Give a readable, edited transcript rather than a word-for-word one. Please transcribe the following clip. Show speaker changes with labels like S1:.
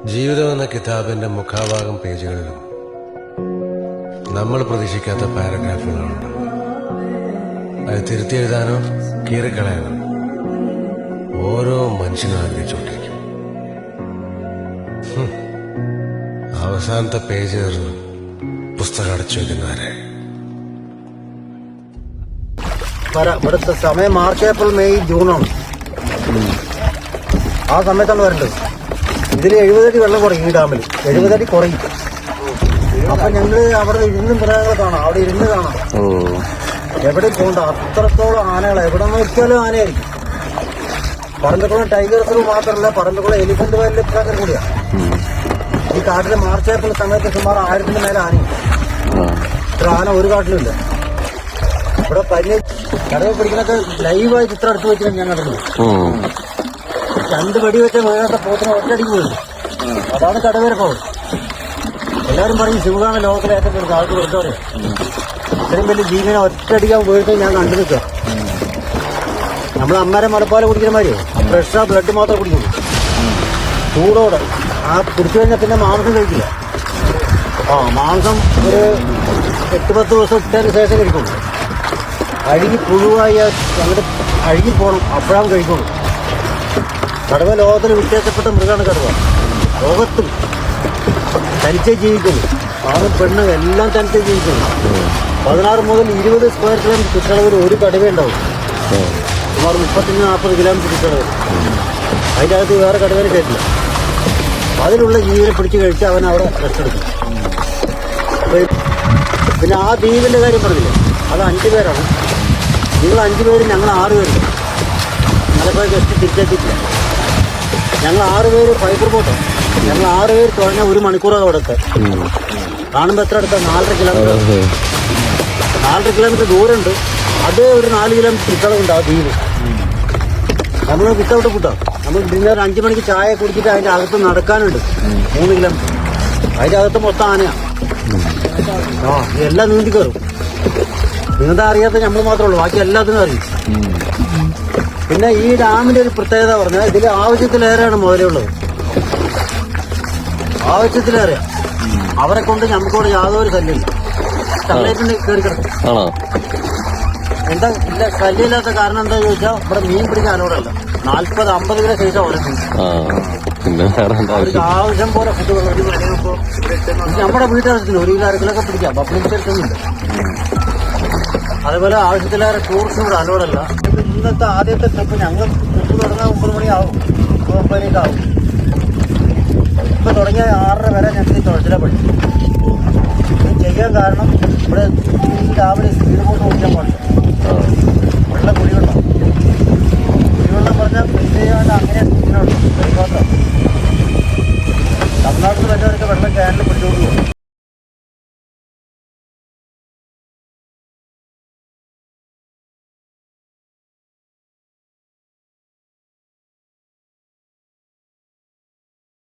S1: ജീവിതം എന്ന കിതാബിന്റെ മുഖാഭാഗം പേജുകളിലും നമ്മൾ പ്രതീക്ഷിക്കാത്ത പാരഗ്രാഫുകളുണ്ട്. അത് തിരുത്തി എഴുതാനോ കീറിക്കളയാനോ ഓരോ മനുഷ്യനും ആഗ്രഹിച്ചുകൊണ്ടിരിക്കും. അവസാനത്തെ പേജ് തീർന്നു പുസ്തകം അടച്ചു വെക്കുന്നവരെ.
S2: ഇവിടുത്തെ സമയം മാർച്ച് ഏപ്രിൽ മെയ് ജൂണാണ്. ആ സമയത്താണ് വരേണ്ടത്. ഇതിൽ 70 അടി വെള്ളം കുറയും. ഈ ഡാമിൽ 70 അടി കുറയും. അപ്പൊ ഞങ്ങള് അവിടെ ഇരുന്ന് മൃഗങ്ങളെ കാണാം, അവിടെ ഇരുന്ന് കാണാം. എവിടെയും പോകണ്ട, അത്രത്തോളം ആനകളെ എവിടെ നോക്കിയാലും ആനയായിരിക്കും. പറമ്പക്കുളം ടൈഗർ റിസർവ് മാത്രമല്ല, പറമ്പക്കുളം എലിഫന്റ് വൈൽഡ് ലൈഫ് കൂടിയാണ്. ഈ കാട്ടിലെ മാർച്ച് ഏപ്രിൽ സമയത്ത് സുമാർ 1000-ന് മേലെ ആനയും. ഇത്ര ആന ഒരു കാട്ടിലുമില്ല. ഇവിടെ പനി കടവ് പിടിക്കുന്നൊക്കെ ലൈവായി ചിത്രം എടുത്തു വെച്ചിട്ട് ഞാൻ കണ്ടു. 2 വെടി വെച്ച വീഴാത്ത പോത്തിന് ഒറ്റയടിക്ക് പോയി. അതാണ് കടവേരെ പോകും. എല്ലാവരും പറയും ശിവകാണ് ലോകത്തിലെ ഏറ്റവും കൂടുതൽ ആൾക്ക് വെറുതെ പറയും. ഇത്രയും വലിയ ജീവനെ ഒറ്റയടിക്കാൻ വീഴ്ച ഞാൻ കണ്ടു നിൽക്കുക. നമ്മൾ അമ്മരെ മുലപ്പാല കുടിക്കുന്ന മാതിരി ഫ്രഷ് ആ ബ്ലഡ് മാത്രമേ കുടിക്കുള്ളൂ. ചൂടോടെ ആ കുടിച്ചു കഴിഞ്ഞാൽ പിന്നെ മാംസം കഴിക്കില്ല. മാംസം ഒരു 8-10 ദിവസം ഇട്ടതിന് ശേഷം കഴിക്കുള്ളൂ. അഴുകി പുഴുവായി അങ്ങോട്ട് അഴുകി പോകണം, അപ്പോഴാണ് കഴിക്കുള്ളൂ. കടുവ ലോകത്തിന് വ്യത്യാസപ്പെട്ട മൃഗമാണ് കടുവ. ലോകത്തും തനിച്ചേ ജീവിക്കുന്നു. ആണും പെണ്ണും എല്ലാം തനിച്ചേ ജീവിക്കുന്നു. 16 മുതൽ 20 സ്ക്വയർ കിലോമീറ്റർ ചുറ്റളവിൽ ഒരു കടുവ ഉണ്ടാവും. സുമാർ 35-40 കിലോമീറ്റർ ചുറ്റളവിൽ. അതിൻ്റെ അകത്ത് വേറെ കടുവേനെ കയറ്റില്ല. അതിലുള്ള ജീവിനെ പിടിച്ച് കഴിച്ച് അവൻ അവിടെ റെസ്റ്റ് എടുക്കും. പിന്നെ ആ ദ്വീപിൻ്റെ കാര്യം പറഞ്ഞില്ലേ, അത് 5 പേരാണ്. നിങ്ങൾ 5 പേരും, ഞങ്ങൾ 6 പേരുണ്ട്. മലപ്പുറം ജസ്റ്റ് തിരിച്ചെത്തിയിട്ടില്ല. ഞങ്ങൾ 6 പേര് ഫൈബർ ബോട്ട്. ഞങ്ങൾ 6 പേര് തുഴഞ്ഞ 1 മണിക്കൂറാണ് അവിടെ എത്താൻ. കാണുമ്പോൾ എത്ര അടുത്ത 4.5 കിലോമീറ്റർ. 4.5 കിലോമീറ്റർ ദൂരമുണ്ട്. അത് ഒരു 4 കിലോമീറ്റർ ചുറ്റളവുണ്ട് ആ ദ്വീപ്. നമ്മൾ വിത്തൗട്ട് ഫുഡാണ്. നമ്മൾ ഡിന്നർ 5 മണിക്ക് ചായ കുടിച്ചിട്ട് അതിൻ്റെ അകത്ത് നടക്കാനുണ്ട് 3 കിലോമീറ്റർ. അതിൻ്റെ അകത്ത് മൊത്തം ആനയാണ്. എല്ലാം നീന്തി കയറും. നീന്താൻ അറിയാത്ത നമ്മൾ മാത്രമേ ഉള്ളൂ, ബാക്കി എല്ലാത്തിനും അറിയും. പിന്നെ ഈ ഡാമിന്റെ ഒരു പ്രത്യേകത പറഞ്ഞാൽ ഇതിൽ ആവശ്യത്തിലേറെയാണ് മുതലുള്ളത്. ആവശ്യത്തിലേറെ അവരെ കൊണ്ട് നമുക്കോട് യാതൊരു ശല്യമില്ല. സൺലൈറ്റിന്റെ കയറി കിടക്കും. എന്താ ഇല്ല ശല്യമില്ലാത്ത കാരണം എന്താ ചോദിച്ചാൽ ഇവിടെ മീൻ പിടിക്കാൻ അലോടല്ല. 40-50 കിലോ സൈസാ ഓരോ മീൻ. ആവശ്യം പോലെ ഫുഡ് നമ്മുടെ വീട്ടിൽ 1 കിലോ 1.5 കിലോ ഒക്കെ പിടിക്കാം. പബ്ലിക് എടുക്കുന്നില്ല. അതേപോലെ ആവശ്യത്തിലേറെ ടൂറിസ്റ്റ് ഇവിടെ അലോടല്ല. ഇന്നത്തെ ആദ്യത്തെ ട്രിപ്പ് ഞങ്ങൾ ട്രിപ്പ് തുടങ്ങാൻ 9 മണിയാവും, 9 ആവും. ഇപ്പൊ തുടങ്ങിയ 6:30 വരെ ഞങ്ങൾ ഈ തുഴച്ചില പഠിച്ചു. ഇത് ചെയ്യാൻ കാരണം ഇവിടെ രാവിലെ സ്പീഡ് ബോട്ട് ഓടിക്കാൻ പാടില്ല. വെള്ളം കുടിവെള്ളം പറഞ്ഞാൽ ചെയ്യാണ്ട് അങ്ങനെ സ്പീഡിനുണ്ട്. തമിഴ്നാട്ടിൽ വരുന്നവർക്ക് വെള്ളം ക്യാനിൽ പിടിക്കും.